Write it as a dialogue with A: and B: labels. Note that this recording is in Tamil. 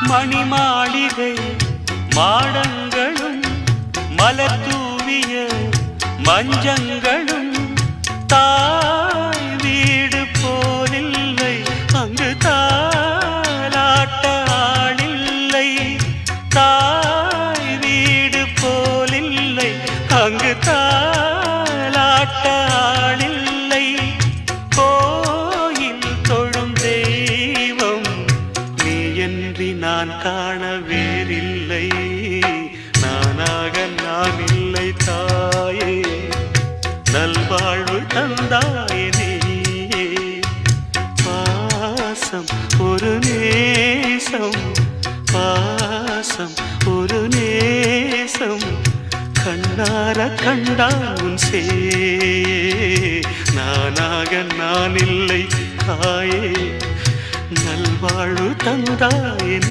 A: மணிமாளிகை மாடங்களும் மலர் தூவிய மஞ்சங்களும் தாய் வீடு போலில்லை அங்கு தாலாட்ட ஆளில்லை தாய் வீடு போலில்லை அங்கு தாலாட்ட ஆளில்லை கோயில் தொழும் தெய்வம் நீ என்று நான் காண வேறில்லை நானாக நான் இல்லை தாயே நல்வாழ்வு தந்தாயே நீயே பாசம் ஒரு நேசம் பாசம் ஒரு நேசம் கண்ணார கண்டான் உன் சே நானாக நான் இல்லை தாயே நல்வாழ்வு தந்தாயே